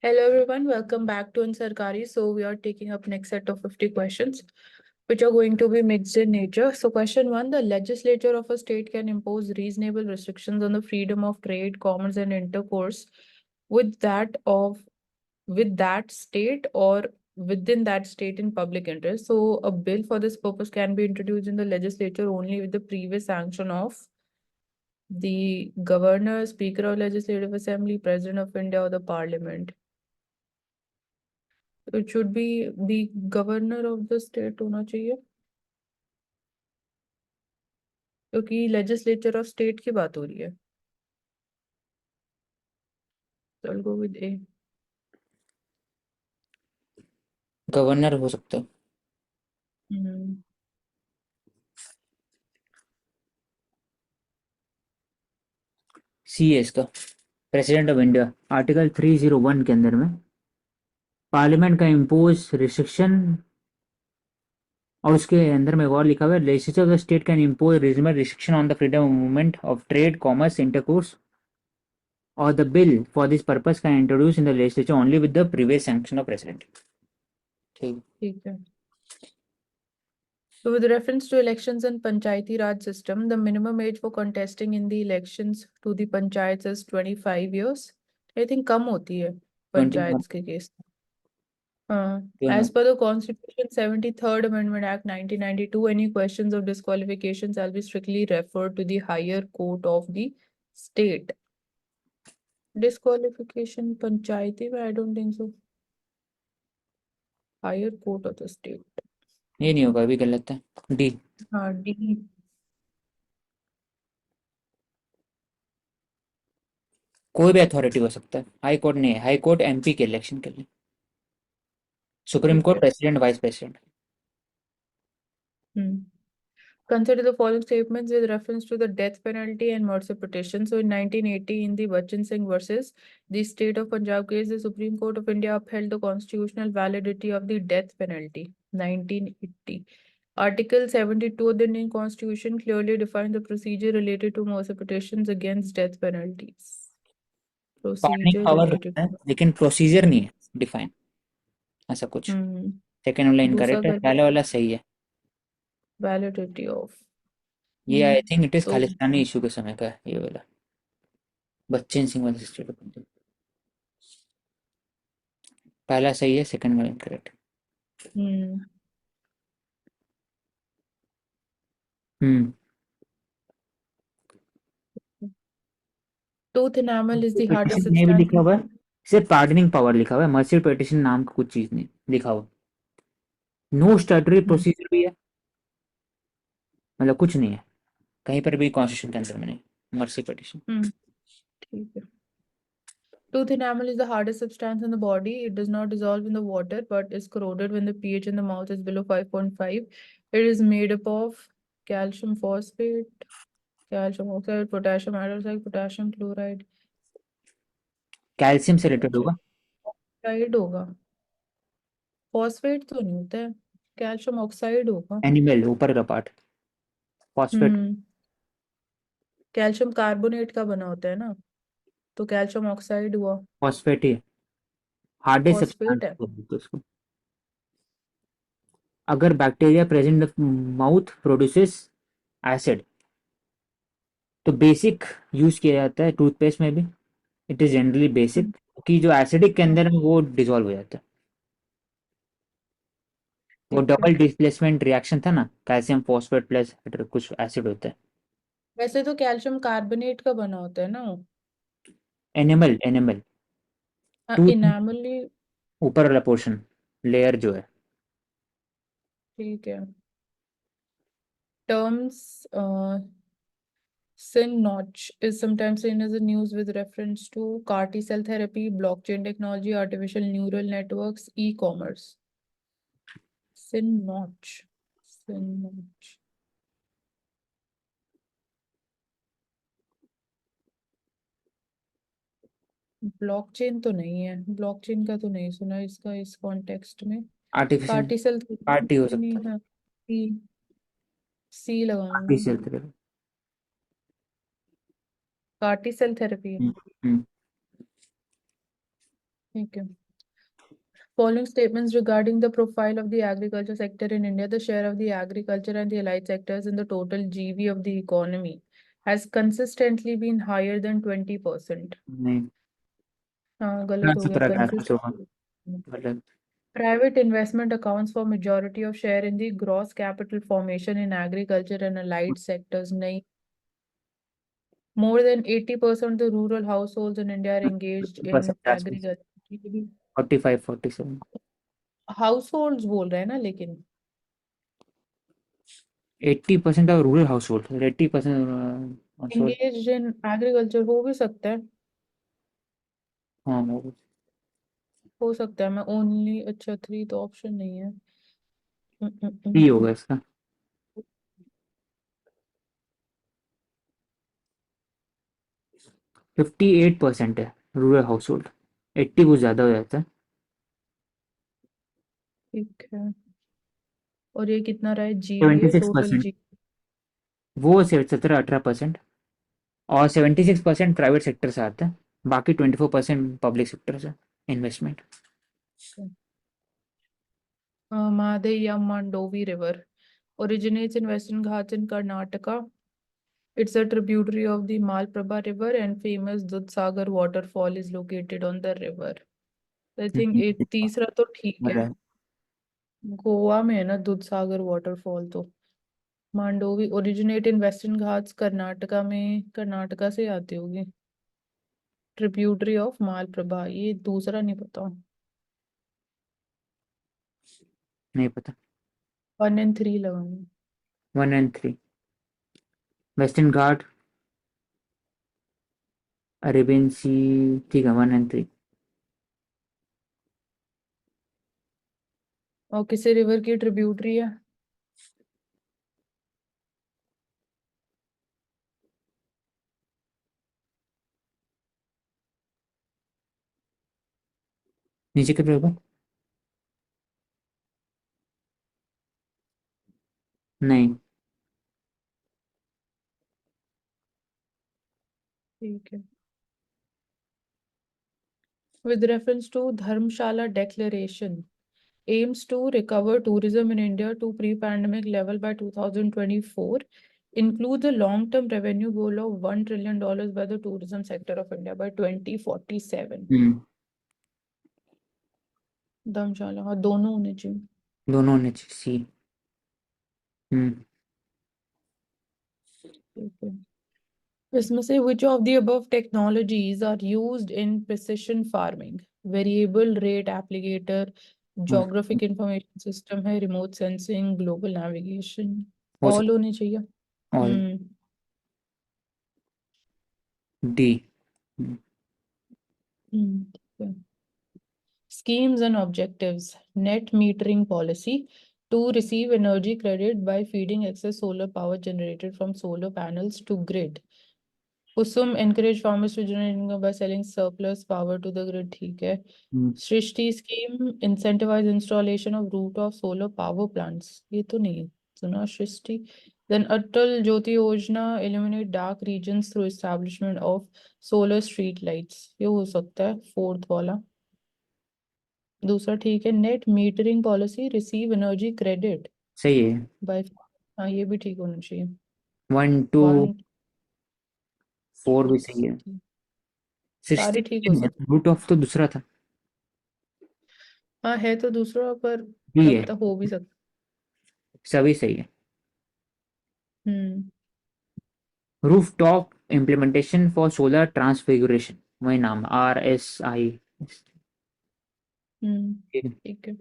Hello everyone, welcome back to Ansarkari. So we are taking up next set of 50 questions, which are going to be mixed in nature. So question one, the legislature of a state can impose reasonable restrictions on the freedom of trade, commerce, and intercourse with that state or within that state in public interest. So a bill for this purpose can be introduced in the legislature only with the previous sanction of the governor, speaker of legislative assembly, president of India, or the parliament. It should be the governor of the state होना चाहिए क्योंकि legislature of state की बात हो रही है. So I'll go with A. Governor हो सकता है। सी है इसका। प्रेसिडेंट ऑफ इंडिया आर्टिकल 301 के अंदर में पार्लियामेंट का इम्पोज रिस्ट्रिक्शन और उसके अंदर में और लिखा हुआ है legislature of the state can impose reasonable restriction on the freedom of movement of trade commerce intercourse और the bill for this purpose can introduce in the legislature only with the previous sanction of president. ठीक है. So with reference to elections and Panchayati Raj system, the minimum age for contesting in the elections to the panchayats is 25 years. I think कम होती है 21 पंचायत के case. क्यों ना As per the Constitution 73rd Amendment Act 1992, any questions of disqualification shall be strictly referred to the higher court of the state. Disqualification panchayati में I don't think so. Higher court of the state. ये नहीं होगा, अभी गलत है। D हाँ D. कोई भी अथॉरिटी हो सकता है, हाई कोर्ट नहीं है। हाई कोर्ट एमपी के इलेक्शन के लिए, सुप्रीम ठीक कोर्ट है. President vice president. Consider the following statements with reference to the death penalty and mercy petition. So in 1980, in the Bachchan Singh versus the state of Punjab case, the Supreme Court of India upheld the constitutional validity of the death penalty. 1980. Article 72 of the Indian Constitution clearly defines the procedure related to mercy petitions against death penalties. Pardoning Procedure power related है to. लेकिन procedure नहीं है define, ऐसा कुछ। Second वाला दूसरा incorrect है, गलत. पहला वाला सही है। Validity of. ये आई थिंक इट इज तो खालिस्तानी इशू के समय का है, ये वाला बच्चन सिंह वाला स्टेट ऑफ पंजाब। पहला सही है, सेकंड वाला incorrect. Hmm tooth enamel is the hardest petition नहीं भी substance. लिखा हुआ है, सिर्फ पार्डनिंग पावर लिखा हुआ है, मर्सी पिटिशन नाम का कुछ चीज नहीं लिखा हुआ। नो स्टैट्यूटरी हम्म. प्रोसीजर भी है, मतलब कुछ नहीं है कहीं पर भी कॉन्स्टिट्यूशन के अंदर में नहीं मर्सी पिटिशन। ठीक है. Tooth enamel is the hardest substance in the body. It does not dissolve in the water but is corroded when the pH in the mouth is below 5.5. It is made up of calcium phosphate, calcium oxide, potassium hydroxide, potassium chloride. Calcium से related होगा। Oxide होगा. Phosphate तो नहीं होता है. Calcium oxide होगा. Animal ऊपर का पार्ट, फॉस्फेट हम्म. कैल्शियम कार्बोनेट का बना होता है ना, तो कैल्शियम ऑक्साइड हुआ. फॉस्फेट ही हार्डेस्ट फॉस्फेट है. सब्सटेंस उसको। अगर bacteria present the mouth produces acid, तो बेसिक यूज किया जाता है टूथपेस्ट में भी। इट इज जनरली बेसिक कि जो एसिडिक के अंदर में वो डिसॉल्व हो जाता है। वो ठीक है. डबल डिस्प्लेसमेंट रिएक्शन था ना, कैल्शियम फॉस्फेट प्लस कुछ एसिड होता है। वैसे तो कैल्शियम कार्बोनेट का बना होता है ना. Animal animal tooth enamel. ऊपर वाला पोर्शन लेयर जो है। ठीक है. Terms sin notch is sometimes seen as a news with reference to CAR T cell therapy, blockchain technology, artificial neural networks, e-commerce. Sin notch. Sin notch. Blockchain तो नहीं है. Blockchain का तो नहीं सुना इसका इस कॉन्टेक्स्ट में. आर्टिफिशियल कार्टिसल पार्टी हो नहीं सकता है। है. सी. सी लगाऊंगी. Artificial therapy. Cortisol therapy. Hmm, hmm. ठीक है. Following statements regarding the profile of the agriculture sector in India, the share of the agriculture and the allied sectors in the total GV of the economy has consistently been higher than 20%. नहीं, हाँ, गलत हो गया. 17 का 18 गलत. Private investment accounts for majority of share in the gross capital formation in agriculture and allied sectors. नहीं. More than 80% of the rural households in India are engaged in 50% आसपास. agriculture. 45 47. Households बोल रहे हैं ना, लेकिन 80% of rural household, 80% household. engaged in agriculture हो भी सकता है. हाँ, वो हो सकता है. मैं ओनली, अच्छा, 3 तो ऑप्शन नहीं है. भी होगा इसका. 58% है रूरल हाउस होल्ड. 80 कुछ ज्यादा हो जाता है. ठीक है. और ये कितना रहा है? Seventy GVA six total percent जी. वो 17-18%. और 76% प्राइवेट सेक्टर से आता है. बाकी 24% पब्लिक सेक्टर से इन्वेस्टमेंट. Mahadev या Mandovi River originates in Western Ghats in Karnataka. It's a tributary of the Malprabha River and famous Dudhsagar waterfall is located on the river. I think एक तीसरा तो ठीक है. मतलब गोवा में है ना दूधसागर वाटरफॉल तो. Mandovi originate in western Ghats Karnataka में, कर्नाटका से आती होगी. ट्रिब्यूटरी ऑफ मालप्रभा, ये दूसरा नहीं पता. नहीं पता. 1 and 3 लगाऊंगी. 1 and 3. वेस्टर्न घाट, अरेबियन सी. ठीक है, 1 and 3. और किसी रिवर की ट्रिब्यूटरी है? नीचे के पेपर. नहीं. ठीक है. With reference to Dharmshala Declaration, aims to recover tourism in India to pre-pandemic level by 2024, includes a long-term revenue goal of $1 trillion by the tourism sector of India by 2047. धर्मशाला, हाँ, दोनों होने चाहिए. दोनों ने सी. ठीक है. इसमें से which of the above technologies are used in precision farming? Variable rate applicator, geographic information system है, remote sensing, global navigation. हो All सकता. होने चाहिए. ऑल. हम्म. डी. ठीक है. Schemes and objectives. Net metering policy to receive energy credit by feeding excess solar power generated from solar panels to grid. Kusum encourage farmers to generate income by selling surplus power to the grid. ठीक है. सृष्टि scheme incentivize installation of rooftop solar power plants. ये तो नहीं सुना सृष्टि. Then Atal Jyoti Yojana eliminate dark regions through establishment of solar street lights. ये हो सकता है फोर्थ वाला. दूसरा ठीक है. Net metering policy receive energy credit सही है. बाय. हाँ, ये भी ठीक होना चाहिए. 1 2 वन 4 भी सही है. सारे ठीक हो 16 सकते. रूट ऑफ तो दूसरा था. हाँ, है तो दूसरा, पर बी क्या है. पता हो भी सकता. सभी सही है. Hmm. Rooftop implementation for solar transfiguration. वही नाम RSI. ठीक है.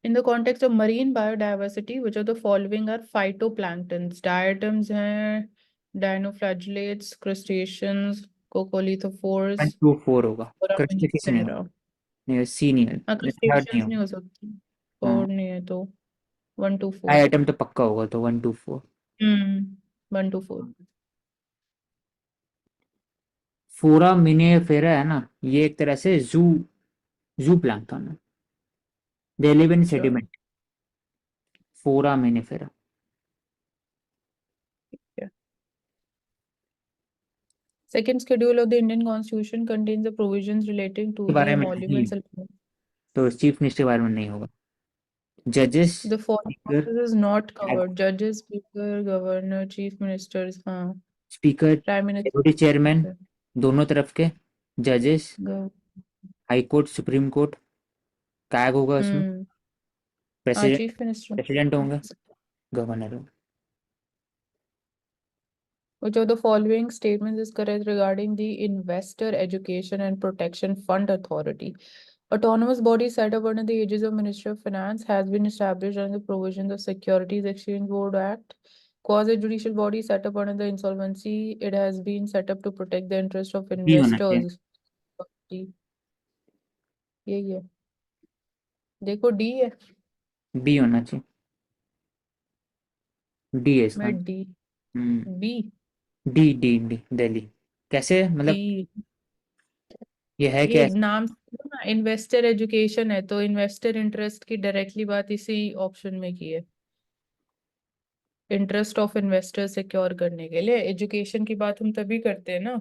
In the context of marine biodiversity, which of the following are phytoplanktons? Diatoms हैं, dinoflagellates, crustaceans, coccolithophores, 1 2 4 होगा. क्रस्टेशियस नहीं होगा. foraminifera. नहीं, सी नहीं है. हाँ, थर्ड नहीं crustaceans नहीं होगा. हो सकती. हाँ. और नहीं है तो 1 to आई 4. आइटम तो पक्का होगा, तो 1 2 4. 1 to 4. फोरामिनेफेरा है ना, ये एक तरह से जू जू प्लैंक्टन है. दे लिव इन अच्छा. सेडिमेंट. फोरामिनेफेरा. क्या? Second schedule of the Indian Constitution contains the provisions relating to के the बारे में नहीं, emoluments. तो चीफ मिनिस्टर के बारे में नहीं होगा। जजेस, The following speaker, offices is not covered: judges, speaker, governor, chief ministers. हाँ, speaker, prime minister. Deputy chairman, दोनों तरफ के जजेस, gov- high court, supreme court, CAG होगा उसमें, हम्म हाँ, प्रेसिडेंट, चीफ मिनिस्टर. प्रेसिडेंट होंगे, गवर्नर होंगे। Which of the following statements is correct regarding the Investor Education and Protection Fund Authority? Autonomous body set up under the aegis of Ministry of Finance has been established under the provisions of Securities Exchange Board Act. Quasi-judicial body set up under the insolvency. It has been set up to protect the interest of B होना चाहिए, investors. यही है, देखो D है. B होना चाहिए, D है इसका। मैं D. B. D D D Delhi, कैसे मतलब डी. ये है ये क्या? नाम ना, इन्वेस्टर एजुकेशन है, तो इन्वेस्टर इंटरेस्ट की डायरेक्टली बात इसी ऑप्शन में की है. इंटरेस्ट ऑफ इन्वेस्टर सिक्योर करने के लिए एजुकेशन की बात हम तभी करते हैं ना.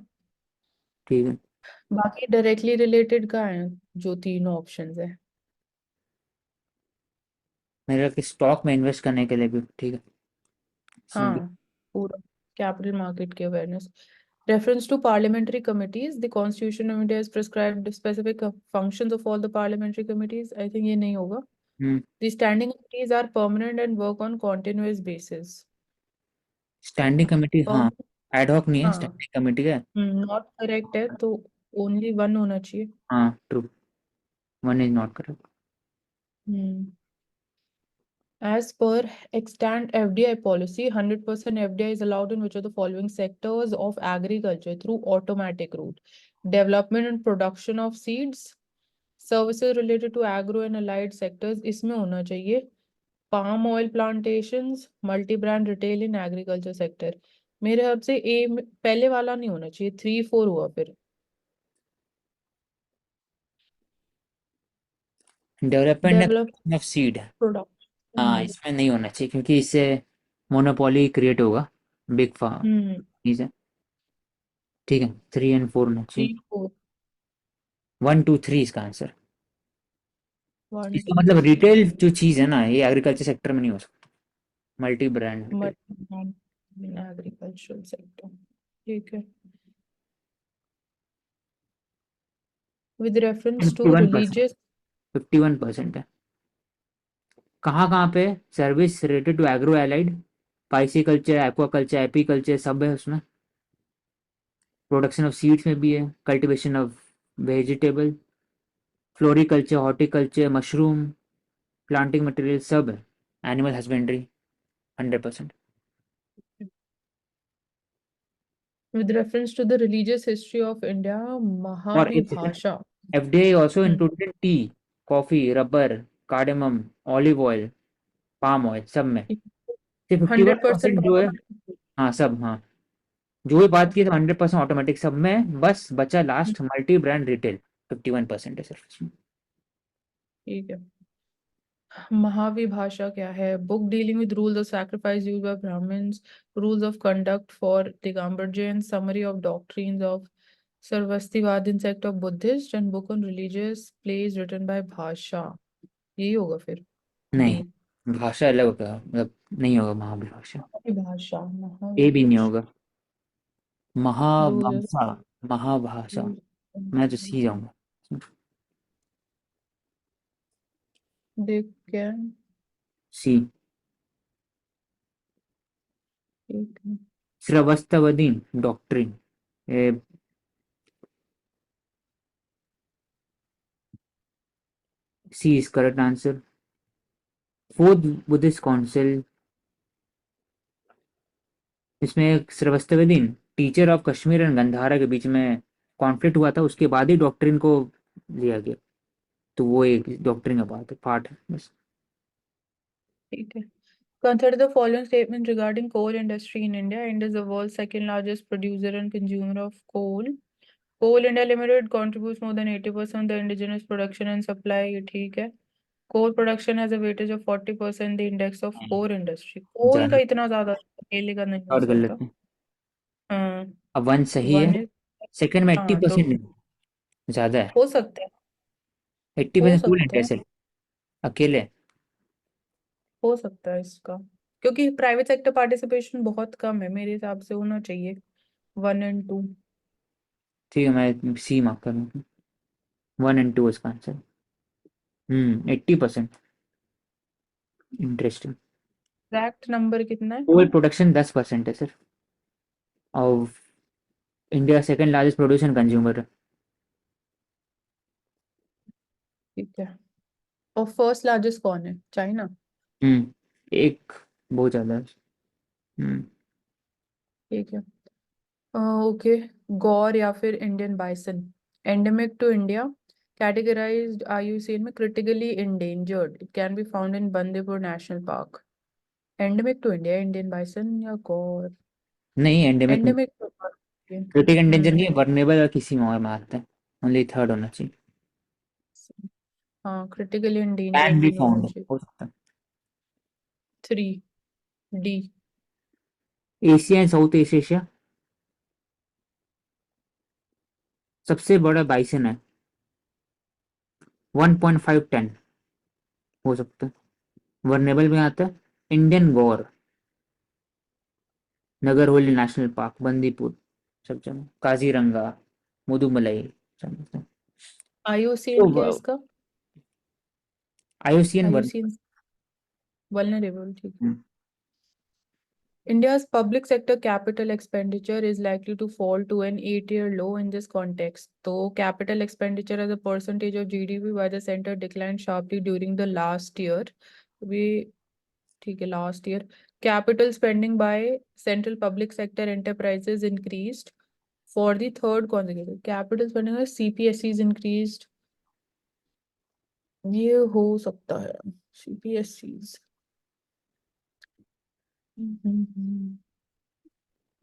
ठीक है, बाकी डायरेक्टली रिलेटेड कहाँ है, जो तीनों ऑप्शंस है. मेरा कि स्टॉक में इन्वेस्ट करने के लिए भी ठीक है, इसमें भी। हाँ, पूरा कैपिटल मार्केट की awareness. Reference to parliamentary committees, the Constitution of India has prescribed specific functions of all the parliamentary committees. I think ये नहीं होगा. हम्म, The standing committees are permanent and work on continuous basis. Standing committee, हाँ, Permanent. Ad hoc नहीं है, हाँ, standing committee का है। Not correct है, तो ओनली वन होना चाहिए. हाँ true, one is not correct. Hmm As per extant FDI policy, 100% FDI is allowed in which of the following sectors of agriculture through automatic route: development and production of seeds, services related to agro and allied sectors, इसमें होना चाहिए palm oil plantations, multi brand retail in agriculture sector. मेरे हिसाब से ए पहले वाला नहीं होना चाहिए, 3 4 हुआ फिर. डेवलपमेंट डेवलप ऑफ सीड, हाँ प्रोडक्शन. इसमें नहीं होना चाहिए क्योंकि इससे मोनोपोली क्रिएट होगा, बिग फार्म हम्म चीज़ है। ठीक है, 3 और 4 होना चाहिए, 3 4 1 2 3 इसका आंसर। 1 इसका 2 मतलब 3 रिटेल जो चीज़ है ना, ये एग्रीकल्चर सेक्टर में नहीं हो सकता, multi brand retail. In agricultural sector. ठीक है. With reference to 51%, religious. 51% है। कहाँ कहाँ पे service related to agro allied, pisciculture, aquaculture, apiculture सब है उसमें। प्रोडक्शन ऑफ सीड्स में भी है, cultivation of vegetable, floriculture, horticulture, mushroom, planting material सब है, animal husbandry 100%। With reference to the religious history of India, और एक second, Mahavibhasha. FDI also hmm, included tea, coffee, rubber, cardamom, olive oil, palm oil सब में। सिर्फ fifty one 100% percent जो है, हाँ सब, हाँ जो भी बात की तो 100% ऑटोमेटिक सब में, बस बचा लास्ट मल्टी ब्रांड रिटेल, 51% है सिर्फ इसमें। ठीक है. महाविभाषा क्या है? Book dealing with rules of sacrifice used by Brahmans, rules of conduct for Digambar Jain, summary of doctrines of Sarvastivada in sect of Buddhist, and book on religious place written by भाषा. यही होगा फिर. नहीं, डी. भाषा अलग होगा, मतलब नहीं होगा महाभिभाषा, महाविभाषा. ए भी नहीं महाविभाषा. होगा। रूल्स. महाभाषा, महाभाषा, मैं तो सी जाऊंगा। देख क्या है? सी, ठीक है. Sarvastivadin doctrine, C is correct answer. Fourth Buddhist council, इसमें Sarvastivadin teacher of Kashmir and Gandhara के बीच में कॉन्फ्लिक्ट हुआ था, उसके बाद ही डॉक्ट्रिन को लिया गया, तो वो एक डॉक्ट्रिन का बात है, पार्ट है बस। ठीक है. Consider the following statement regarding coal industry in India. India is the world's second largest producer and consumer of coal. Coal India Limited contributes more than 80% of the indigenous production and supply. ये ठीक है. Coal production has a weightage of 40%. The index of core industry. Coal ज्यादा का इतना ज्यादा अकेले का नहीं हो और कर सकता. लेते हैं। हाँ. अब वन सही है, वन सेकंड में एट्टी हाँ तो परसेंट ज्यादा है। हो सकता है। 80% स्टूडेंट हो है सिर्फ, अकेले। सकता है इसका, क्योंकि प्राइवेट सेक्टर पार्टिसिपेशन बहुत कम है, मेरे हिसाब से होना चाहिए 1 और 2। ठीक है, मैं सी मार्क करूँ। 1 और 2 इसका आंसर। 80%। इंटरेस्टिंग। एग्जैक्ट नंबर कितना है? कोल प्रोडक्शन 10% है सिर्फ, और India second largest produce and consumer है। ठीक है। और फर्स्ट लार्जेस्ट कौन है, चाइना? एक बहुत ज्यादा है। हम्म ठीक है। ओके। गौर या फिर Indian bison, endemic to India, categorized IUCN में critically endangered, it can be found in Bandipur national park. Endemic to India, Indian bison या गौर? नहीं, एंडेमिक नहीं। एंडेमिक तो क्रिटिक एंडेंजर नहीं हम्म। है, वर्नेबल और किसी में और में आता है। ओनली थर्ड होना चाहिए। हाँ, क्रिटिकली कैन इंडेंजर्ड बी भी होना फाउंड चाहिए। हो सकता है। 3D। Asia and south east Asia, सबसे बड़ा बाइसन है। 1.5 टन हो सकता है। वर्नेबल में आता है इंडियन गौर, नगरहोली नेशनल पार्क, बंदीपुर, सब जगह, काजीरंगा, मुदुमलाई, सब जगह। आईयूसीएन क्या है तो इसका? IUCN one. आईयूसीएन वल्नरेबल, ठीक है। India's public sector capital expenditure is likely to fall to an 8-year low in this context. So, capital expenditure as a percentage of GDP by the center declined sharply during the last year. We, ठीक है, last year. Capital spending by central public sector enterprises increased for the third consecutive. Capital spending by CPSCs increased. ये हो सकता है CPSCs।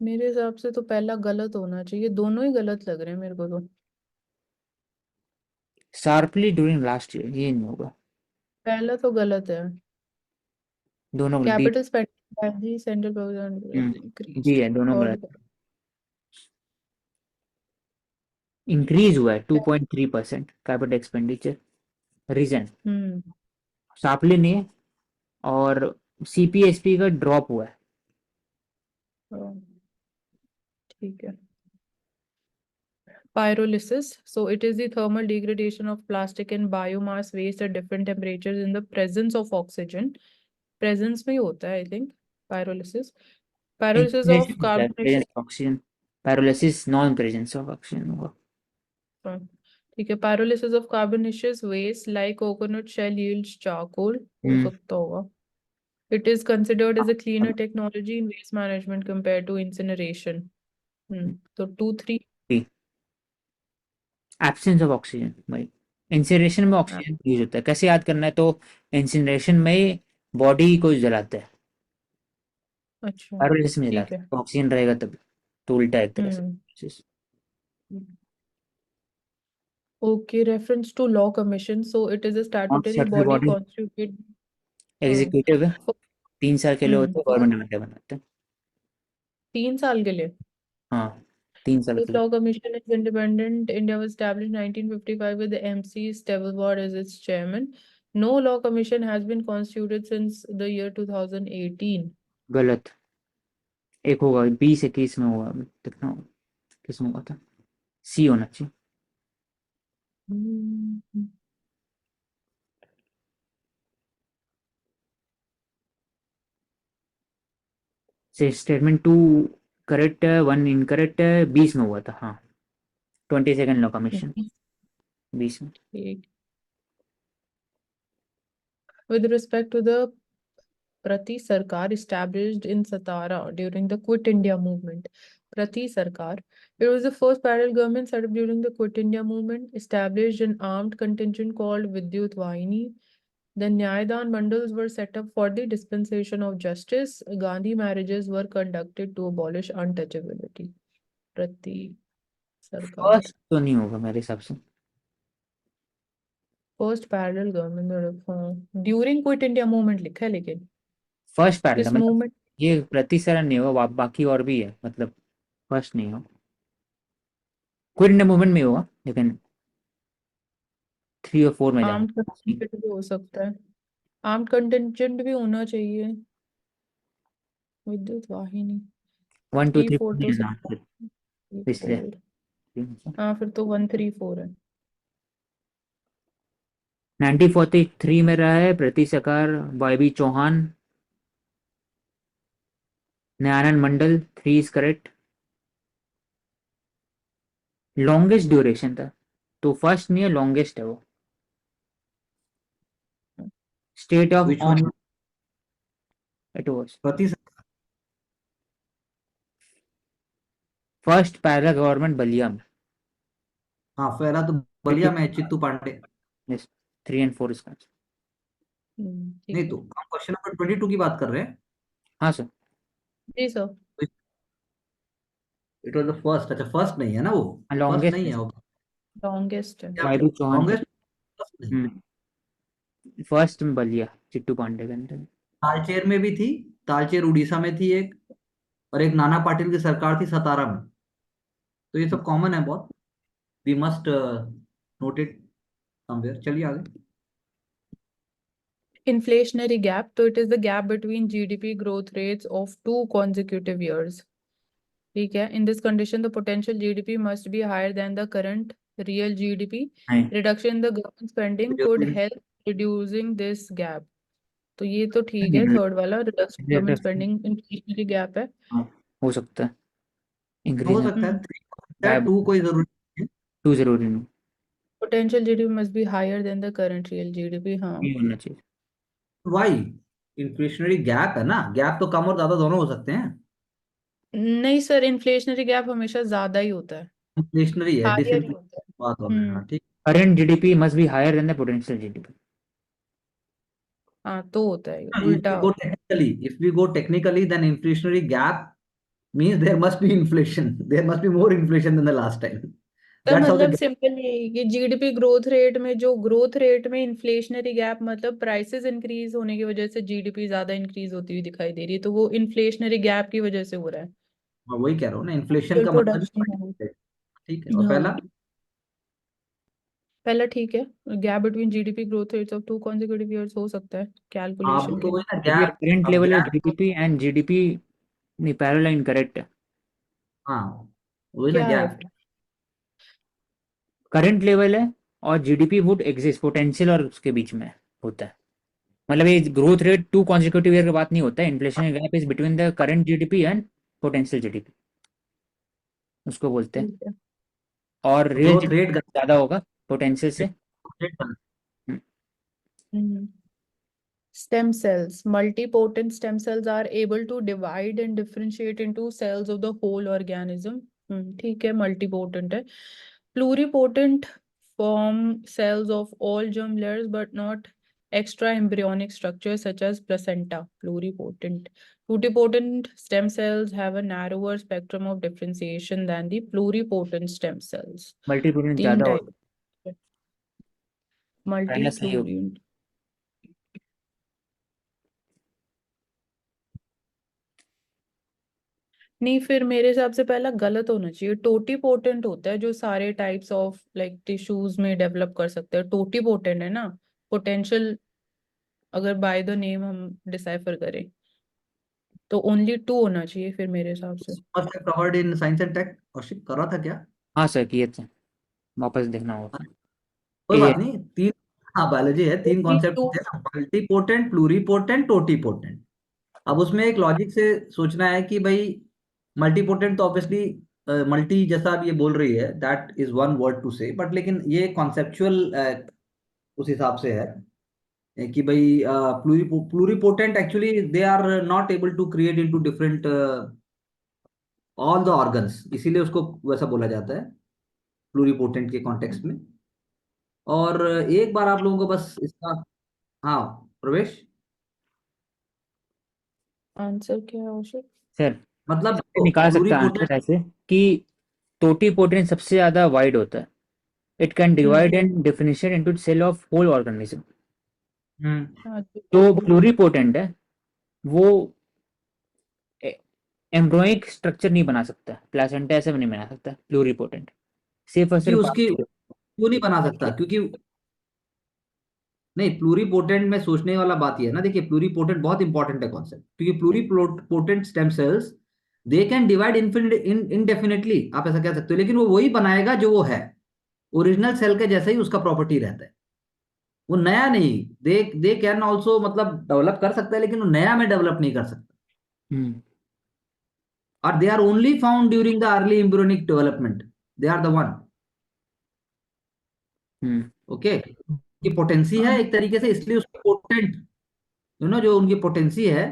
मेरे हिसाब से तो पहला गलत होना चाहिए, दोनों ही गलत लग रहे हैं मेरे को तो। शार्पली ड्यूरिंग लास्ट ईयर, ये नहीं होगा। पहला तो गलत है। दोनों D. Capital spending by the central government D increased. है, दोनों थर्ड। गलत। इंक्रीज हुआ है 2.3% कैपिटल एक्सपेंडिचर। रीजन हम्म। शार्पली नहीं है, और सीपीएसपी का ड्रॉप हुआ है। हाँ, ठीक है। Pyrolysis. So it is the thermal degradation of plastic and biomass waste at different temperatures in the presence of oxygen. Presence में ही होता है, I think. Pyrolysis. Pyrolysis of incineration होता है carbon. Presence of oxygen. Pyrolysis non presence of oxygen होगा। हाँ, ठीक है। Pyrolysis of carbonaceous waste like coconut shell yields charcoal, हो हम्म सकता होगा। It is considered as a cleaner technology in waste management compared to incineration. तो 2-3। Absence of oxygen भाई। Incineration में ऑक्सीजन यूज होता है, कैसे याद करना है तो, इंसिनरेशन में बॉडी को जलाते हैं, अच्छा, पायरोलिसिस में ठीक जलाते है। हैं तो ऑक्सीजन रहेगा तब। तो उल्टा है एक तरह हम्म। से। Okay, reference to law commission. So it is a non statutory स्टेटरी body body, constituted. हाँ। एग्जीक्यूटिव है। फ- 3 साल के लिए होते हैं, फर्स्ट गवर्नमेंट में बनाते हैं। 3 साल के लिए। हाँ, 3 साल This के लिए। law commission is independent. India was established 1955 with the MC Stable as its chairman. No law commission has been constituted since the year 2018. गलत। एक होगा 20-21 में होगा, कितना होगा, किस में हुआ था। सी होना चाहिए। हम्म। से स्टेटमेंट 2 करेक्ट है, 1 इनकरेक्ट है, 20 में हुआ था हाँ। 22nd लॉ कमीशन, 20 में। ठीक। With respect to the Prati Sarkar established in Satara during the Quit India movement. Prati Sarkar. It was the first parallel government set up during the Quit India movement, established an armed contingent called Vidyut Vahini. The Nyayadan mandals were set up for the dispensation of justice. Gandhi marriages were conducted to abolish untouchability. Prati Sarkar. First तो नहीं होगा मेरे हिसाब से। First parallel government during Quit India movement लिखा है लेकिन first parallel किस मतलब, मूवमेंट? ये प्रतिसरण नहीं होगा, बाकी और भी है मतलब, फर्स्ट नहीं हो। क्विड इंडिया मूवमेंट में हुआ, लेकिन 3 और 4 में आर्म्ड जाऊंगा। कंटिजेंट भी हो सकता है, आर्म्ड कंटिजेंट भी होना चाहिए। विद्युत वाहिनी 1 2 थ्री 3 फोर नहीं तो है ना सही आंसर है, पिछले। 4। हाँ, फिर तो 134 है। 1943 में रहा है प्रति सकार वाई चौहान, नयानन Mandal, 3 is correct. Longest duration था, तो फर्स्ट नहीं है, लॉन्गेस्ट है वो। State of Which one? On it was प्रति फर्स्ट पैरा गवर्नमेंट बलिया में। हाँ, पहला तो बलिया में चित्तू पांडे। यस, 3 एंड 4 इसका आंसर। ठीक नहीं है। तो हम क्वेश्चन नंबर 22 की बात कर रहे हैं। हाँ सर। जी sir. It was the first. अच्छा, फर्स्ट नहीं है ना वो। फर्स्ट लॉन्गेस्ट नहीं है है वो। लॉन्गेस्ट है। क्या वाई चौहान का। लॉन्गेस्ट? फर्स्ट नहीं। फर्स्ट में बलिया चिट्टू पांडे के अंदर। तालचेर में भी थी। तालचेर उड़ीसा में थी एक। और एक नाना पाटिल की सरकार थी सतारा में। तो ये सब कॉमन है बहुत। We must note it somewhere. चलिए आगे। Inflationary gap, so it is the gap between GDP growth rates of 2 consecutive years. ठीक है, in this condition the potential GDP must be higher than the current real GDP. नहीं Reduction in the government spending could नहीं, help reducing this gap. तो ये तो ठीक है, नहीं, थर्ड वाला रिडक्शन गवर्नमेंट नहीं, स्पेंडिंग इंफ्लेशनरी गैप है। हाँ, हो सकता है हो इंक्रीज सकता है हम्म 3 हो सकता है गायब 2, कोई जरूरी नहीं 2 जरूरी नहीं, potential GDP must be higher than the current real GDP. हाँ, ये होना चाहिए। है। वाई? इन्फ्लेशनरी गैप है ना, गैप तो कम और ज्यादा दोनों हो सकते हैं। नहीं सर, इन्फ्लेशनरी गैप हमेशा ज्यादा ही होता है, इन्फ्लेशनरी है, हायर ही होता डिसइन्फ्लेशन बात हो है। रहा है। हाँ ठीक। Current GDP must be higher than the potential GDP. हाँ तो होता है, If उल्टा we go होता है। technically, if we go technically, then inflationary gap means there must be inflation. There must be more inflation than the last time. तो That's how the मतलब gap. Simple यही कि जीडीपी ग्रोथ रेट में, जो growth rate में inflationary gap मतलब prices increase होने की वजह से जीडीपी ज्यादा इंक्रीज होती हुई दिखाई दे रही है, तो वो इन्फ्लेशनरी गैप की वजह से हो रहा है। मैं वही कह रहा हूँ ना, इन्फ्लेशन रियल का मतलब ही प्रोडक्शन price है। है। ठीक है। और हाँ, पहला? पहला ठीक है, gap between GDP growth rates of 2 consecutive years हो सकता है हाँ, कैलकुलेशन वो तो के। वही ना क्योंकि गैप। करंट अब level of gap. GDP and GDP नहीं, पैरेलल इनकरेक्ट है। हाँ, वही ना क्या है गैप। फिर? करंट लेवल है और जीडीपी वुड एग्जिस्ट, पोटेंशियल और उसके बीच में होता है। मतलब ये ग्रोथ रेट 2 कॉन्जिक्यूटिव ईयर की बात नहीं होता है, inflation gap is between the current GDP and potential GDP, उसको बोलते हैं। ठीक है। और रियल ग्रोथ जीडीपी रेट। ज़्यादा होगा पोटेंशियल से। हम्म, हम्म Stem cells. Multipotent stem cells are able to divide and differentiate into cells of the whole organism. ठीक है, multipotent है। Pluripotent form cells of all germ layers but not extra embryonic structures such as placenta. Pluripotent. Pluripotent stem cells have a narrower spectrum of differentiation than the pluripotent stem cells. मल्टीप्रोटीन तीन ज़्यादा type, होगा। Multi पहला सही होगा। प्लूरिन। नहीं, फिर मेरे हिसाब से पहला गलत होना चाहिए। टोटी पोटेंट होता है जो सारे टाइप्स ऑफ लाइक टिश्यूज में डेवलप कर सकते हैं, टोटी पोटेंट है ना। पोटेंशियल अगर बाय द नेम हम डिसाइफर करें तो ओनली 2 होना चाहिए फिर मेरे हिसाब से। Must have covered in science and tech. और कर रहा था क्या? हाँ सर, किए थे, वापस देखना होगा। कोई ए बात नहीं, तीन। हाँ, बायोलॉजी है, तीन ओनली कॉन्सेप्ट 2। थे ना, मल्टीपोटेंट, प्लूरीपोटेंट, टोटीपोटेंट। अब उसमें एक लॉजिक से सोचना है कि भाई मल्टीपोटेंट तो ऑब्वियसली मल्टी जैसा अब ये बोल रही है, that is one word to say, but लेकिन ये कॉन्सेप्चुअल उस हिसाब से है कि भाई pluripotent actually they are not able to create into different all the organs, इसीलिए उसको वैसा बोला जाता है प्लूरीपोटेंट के कॉन्टेक्स्ट में। और एक बार आप लोगों को बस इसका। हाँ, प्रवेश। आंसर क्या है औषध? सर, मतलब इससे निकाल सकते हैं प्लूरीपोटेंट। आंसर ऐसे कि टोटी प्रोटीन सबसे ज़्यादा वाइड होता है। It can hmm divide and definition into cell of whole organism. Hmm. हाँ, जो तो प्लूरीपोटेंट है वो एम्ब्रोइक स्ट्रक्चर नहीं बना सकता, प्लेसेंटा ऐसे भी नहीं बना सकता प्लूरीपोटेंट। सिर्फ और कि सिर्फ उसकी क्यों नहीं बना सकता? क्योंकि नहीं, प्लूरीपोटेंट में सोचने वाला बात यह है ना, देखिए प्लूरीपोटेंट बहुत इंपॉर्टेंट है कॉन्सेप्ट, क्योंकि pluripotent stem cells they can divide indefinitely, आप ऐसा कह सकते हो, लेकिन वो वही बनाएगा जो वो है, ओरिजिनल सेल के जैसा ही उसका प्रॉपर्टी रहता है, वो नया नहीं। दे दे कैन ऑल्सो मतलब डेवलप कर सकता है, लेकिन वो नया में डेवलप नहीं कर सकता। हम्म और they are only found during the early embryonic development, they are the one. Hmm okay, की पोटेंसी है एक तरीके से, इसलिए उसकी पोटेंट, जो उनकी पोटेंसी है,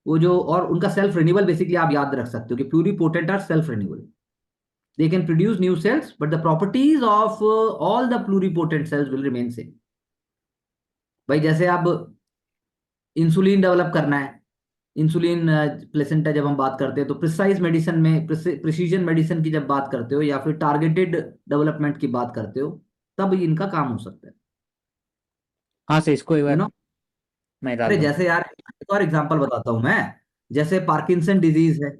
वो जो, और उनका सेल्फ रिन्यूअल बेसिकली आप याद रख सकते हो कि pluripotent are self renewal, they can produce new cells, but the properties of all the pluripotent cells will remain same. भाई जैसे अब इंसुलिन डेवलप करना है, इंसुलिन प्लेसेंटा जब हम बात करते हैं, तो प्रिसाइज मेडिसिन में, प्रिसीजन मेडिसिन की जब बात करते हो, या फिर टारगेटेड डेवलपमेंट की बात करते हो, तब इनका काम हो सकता है। हाँ सर, इसको एक यू बार नो मैं डाल अरे दूँ। जैसे यार, एक और एग्जांपल बताता हूं मैं। जैसे पार्किंसन डिजीज है,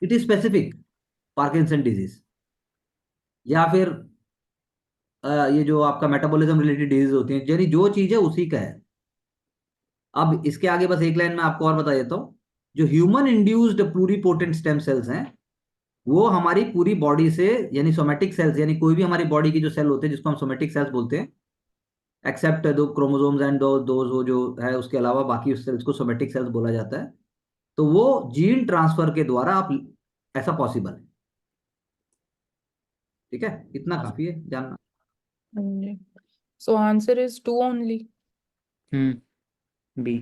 it is specific, Parkinson disease. या फिर ये जो आपका मेटाबॉलिज्म रिलेटेड डिजीज होती है, यानी जो चीज है उसी का है। अब इसके आगे बस एक लाइन में आपको और बता देता हूँ। जो human induced pluripotent stem cells हैं, वो हमारी पूरी बॉडी से, यानी सोमेटिक सेल्स, यानी कोई भी हमारी बॉडी की जो सेल होते हैं जिसको हम सोमेटिक सेल्स बोलते हैं, एक्सेप्ट दो क्रोमोसोम्स एंड दो दोज वो जो है, उसके अलावा बाकी सेल्स को सोमेटिक सेल्स बोला जाता है। तो वो जीन ट्रांसफर के द्वारा आप, ऐसा पॉसिबल है। ठीक है, इतना काफी है जानना। So answer is two only. B.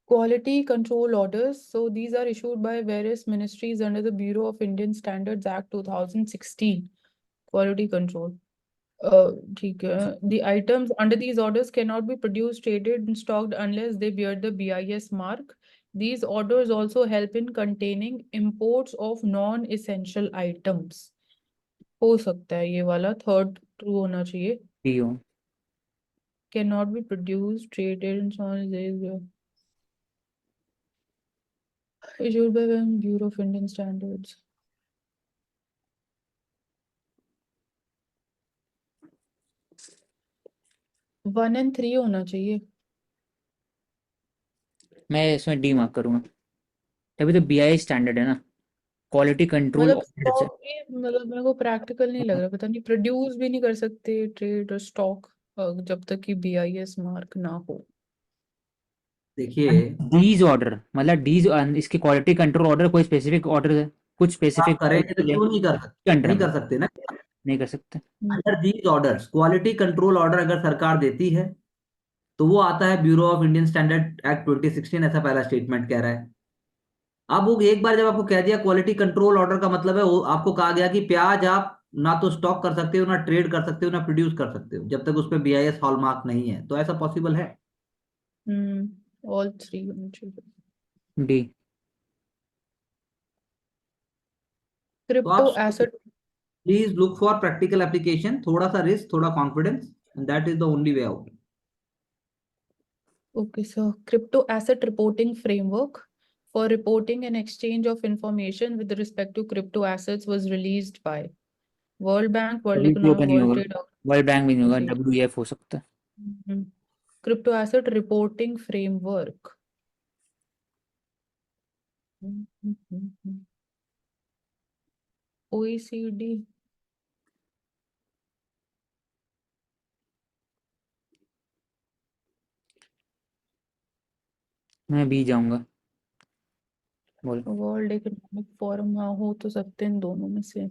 Quality control orders. So these are issued by various ministries under the Bureau of Indian Standards Act 2016. Quality control. ठीक है. The items under these orders cannot be produced, traded, and stocked unless they bear the BIS mark. These orders also help in containing imports of non-essential items. हो सकता है ये वाला third true होना चाहिए. B हो। Cannot be produced, traded, and so on. Issued by the Bureau of Indian Standards. 1 and 3 होना चाहिए. मैं इसमें डी मार्क करूँगा, तभी तो बीआई स्टैंडर्ड है ना, क्वालिटी कंट्रोल मतलब ऑर्डर्स है। स्टॉक भी, मतलब मेरे को प्रैक्टिकल नहीं लग रहा. पता नहीं, प्रोड्यूस भी नहीं कर सकते ट्रेड और स्टॉक जब तक कि BIS मार्क ना हो. देखिए, डीज ऑर्डर मतलब डीज, इसकी क्वालिटी कंट्रोल ऑर्डर कोई स्पेसिफिक ऑर्डर है, कुछ आप स्पेसिफिक करेंगे तो क्यों नहीं कर सकते? अंडर नहीं में कर सकते ना। नहीं कर सकते। Under these orders, quality control order अगर सरकार देती है, तो वो आता है bureau of Indian standard act 2016, ऐसा पहला स्टेटमेंट कह रहा है। अब वो एक बार जब आपको कह दिया क्वालिटी कंट्रोल ऑर्डर का मतलब है, वो आपको कहा गया कि प्याज आप ना तो स्टॉक कर सकते हो, ना ट्रेड कर सकते हो, ना प्रोड्यूस कर सकते हो, जब तक उस पर BIS हॉलमार्क नहीं है, तो ऐसा पॉसिबल है। ऑल 3 होना चाहिए. डी। तो क्रिप्टो आप asset. Please look for practical application, थोड़ा सा रिस्क, थोड़ा confidence, and that is the only way out. Okay, so crypto asset reporting framework for reporting and exchange of information with respect to crypto assets was released by World Bank, World WTO Economic, का नहीं World होगा, Trade world bank भी नहीं होगा, Organization. WEF हो सकता है। Crypto asset reporting framework. OECD. मैं बी जाऊंगा। बोल। वर्ल्ड इकोनॉमिक फोरम, हाँ हो तो सकते हैं इन दोनों में से.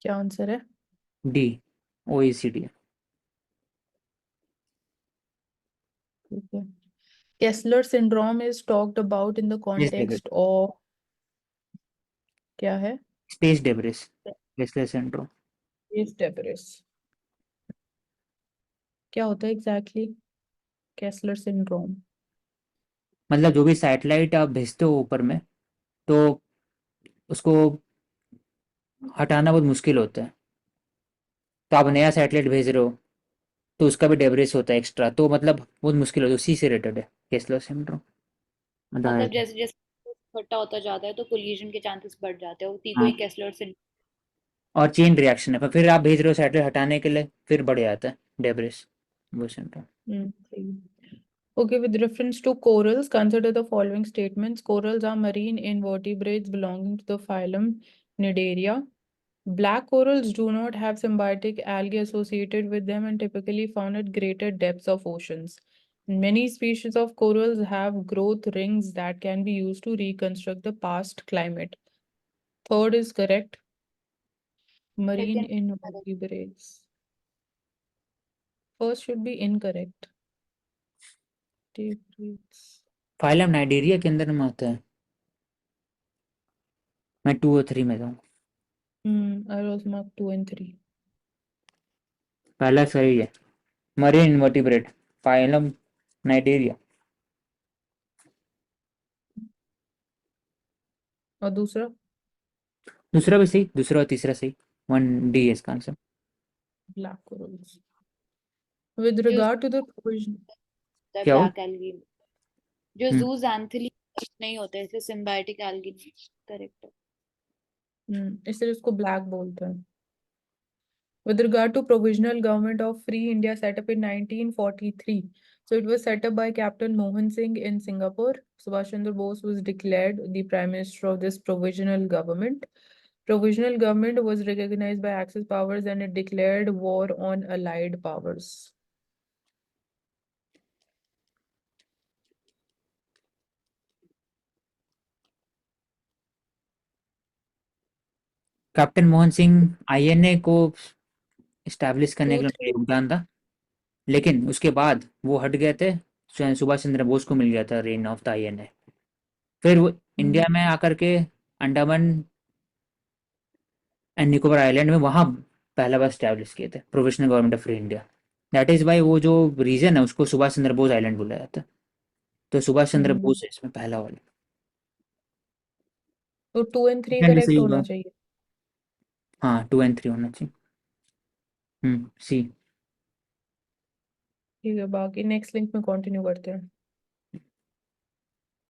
क्या आंसर है? D, OECD। ठीक है. Kessler syndrome is talked about in the space debris. context of, क्या है? Space debris, spaceless syndrome. Space debris. क्या होता है एग्जैक्टली कैसलर सिंड्रोम? मतलब जो भी सैटेलाइट आप भेजते हो ऊपर में, तो उसको हटाना बहुत मुश्किल होता है, तो आप नया सैटेलाइट भेज रहे हो, तो उसका भी डेब्रिस होता है एक्स्ट्रा, तो मतलब बहुत मुश्किल होता है, उसी से रिलेटेड है केसलर सिंड्रोम। मतलब जैसे जैसे इकट्ठा होता जाता है तो कोलिजन के चांसेस बढ़ जाते हैं, उसी को हाँ, ही केसलर से। और चेन रिएक्शन है, पर फिर आप भेज रहे हो सैटेलाइट हटाने के लिए, फिर बढ़ जाता है डेब्रिस, वो सिंड्रोम। सही। Okay, with reference to corals, consider the following statements. Corals are marine invertebrates belonging to the phylum Cnidaria. Black corals do not have symbiotic algae associated with them and typically found at greater depths of oceans. Many species of corals have growth rings that can be used to reconstruct the past climate. Third is correct. Marine Second, invertebrates. First should be incorrect. Vertebrates. Phylum Nigeria के अंदर में आता है, मैं 2 और 3 में था। I will also mark 2 and 3. पहला सही है, मरीन इनवर्टिब्रेट फाइलम नाइजीरिया। और दूसरा दूसरा भी सही, दूसरा और तीसरा सही, 1D है इसका आंसर। black corals. With जो regard to the provision, क्या हो? ब्लैक एल्गी, जो हम्म, जूजैंथली नहीं होते, इसलिए सिम्बायोटिक एल्गी। करेक्ट है। इसलिए उसको black बोलते हैं. With regard to provisional government of Free India set up in 1943. So it was set up by Captain Mohan Singh in Singapore. Subhash Chandra Bose was declared the prime minister of this provisional government. Provisional government was recognized by Axis powers and it declared war on allied powers. Captain Mohan Singh INA को establish करने के 2, लिए उनका 3. योगदान था, लेकिन उसके बाद वो हट गए थे, सुभाष चंद्र बोस को मिल गया था रेन ऑफ द आईएनए। फिर वो Hmm. इंडिया में आकर के अंडमान एंड निकोबार आइलैंड में वहाँ पहला बार स्टैब्लिश किए थे provisional government of free India. That is why वो जो रीजन है उसको सुभाष चंद्र बोस आइलैंड बोला जाता है, तो सुभाष चंद्र Hmm. बोस है इसमें पहला वाला। तो 2 and 3 सेकंड भी करेक्ट सही होना होगा। चाहिए. हाँ 2 और 3 होना चाहिए। सी। ठीक है, बाकी नेक्स्ट लिंक में कंटिन्यू करते हैं.